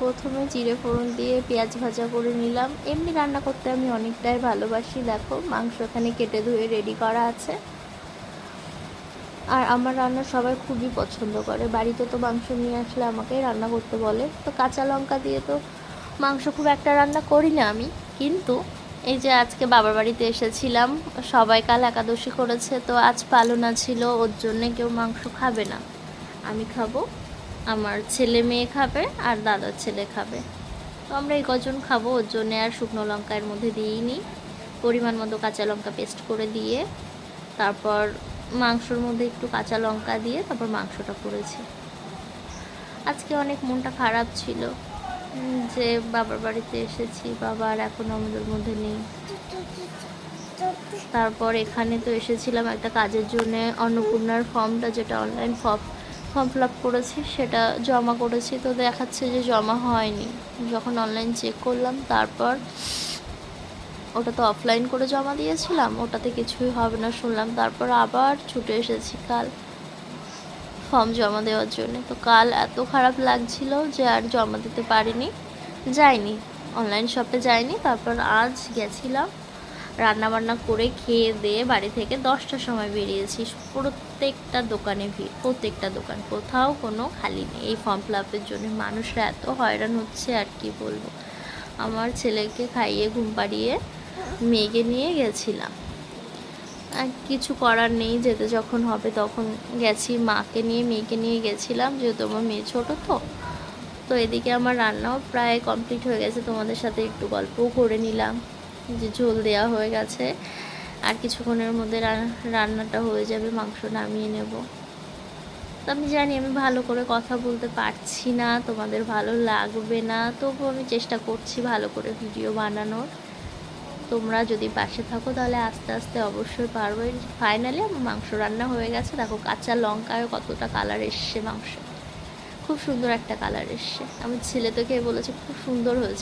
প্রথমে জিরে ফোড়ন দিয়ে পেঁয়াজ ভাজা করে নিলাম। এমনি রান্না করতে আমি অনেকটাই ভালোবাসি। দেখো মাংস এখানে কেটে ধুয়ে রেডি করা আছে। আর আমার রান্না সবাই খুবই পছন্দ করে। বাড়িতে তো মাংস নিয়ে আসলে আমাকেই রান্না করতে বলে। তো কাঁচা লঙ্কা দিয়ে তো মাংস খুব একটা রান্না করি না আমি। কিন্তু এই যে আজকে বাবার বাড়িতে এসেছিলাম, সবাই কাল একাদশী করেছে, তো আজ পালনা ছিল, ওর জন্যে কেউ মাংস খাবে না, আমি খাবো, আমার ছেলে মেয়ে খাবে আর দাদার ছেলে খাবে। তো আমরা এই কজন খাবো, ওর জন্যে আর শুকনো লঙ্কা এর মধ্যে দিই নি। পরিমাণ মতো কাঁচা লঙ্কা পেস্ট করে দিয়ে তারপর মাংসর মধ্যে একটু কাঁচা লঙ্কা দিয়ে তারপর মাংসটা করেছি। আজকে অনেক মনটা খারাপ ছিল যে বাবার বাড়িতে এসেছি, বাবা আর এখনও আমাদের মধ্যে নেই। তারপর এখানে তো এসেছিলাম একটা কাজের জন্য, অন্নপূর্ণার ফর্মটা যেটা অনলাইন ফর্ম ফিল আপ করেছি সেটা জমা করেছি, তো দেখাচ্ছে যে জমা হয়নি। যখন অনলাইন চেক করলাম তারপর ওটা তো অফলাইন করে জমা দিয়েছিলাম, ওটাতে কিছুই হবে না শুনলাম। তারপর আবার ছুটে এসেছি কাল ফর্ম জমা দেওয়ার জন্য। তো কাল এত খারাপ লাগছিল যে আর জমা দিতে পারিনি, যাইনি, অনলাইন শপে যাইনি। তারপর আজ গেছিলাম, রান্নাবান্না করে খেয়ে দিয়ে বাড়ি থেকে 10টার সময় বেরিয়েছি। প্রত্যেকটা দোকানে ভিড়, প্রত্যেকটা দোকান, কোথাও কোনো খালি নেই। এই ফর্ম ফিল আপের জন্য মানুষরা এত হয়রান হচ্ছে আর কি বলবো। আমার ছেলেকে খাইয়ে ঘুম পাড়িয়ে মেয়েকে নিয়ে গেছিলাম, আর কিছু করার নেই, যেতে যখন হবে তখন গেছি। মাকে নিয়ে মেয়েকে নিয়ে গেছিলাম, যেহেতু আমার মেয়ে ছোটো। তো এদিকে আমার রান্নাও প্রায় কমপ্লিট হয়ে গেছে, তোমাদের সাথে একটু গল্পও করে নিলাম যে ঝোল দেওয়া হয়ে গেছে, আর কিছুক্ষণের মধ্যে রান্নাটা হয়ে যাবে, মাংস নামিয়ে নেব। তো আমি জানি আমি ভালো করে কথা বলতে পারছি না, তোমাদের ভালো লাগবে না, তবু আমি চেষ্টা করছি ভালো করে ভিডিও বানানোর। তোমরা যদি পাশে থাকো তাহলে আস্তে আস্তে অবশ্যই পারবো। ফাইনালি আমার মাংস রান্না হয়ে গেছে। দেখো কাঁচা লঙ্কায় কতটা কালার এসছে, মাংস খুব সুন্দর একটা কালার এসছে। আমার ছেলে তো খেয়ে বলেছে খুব সুন্দর হয়েছে।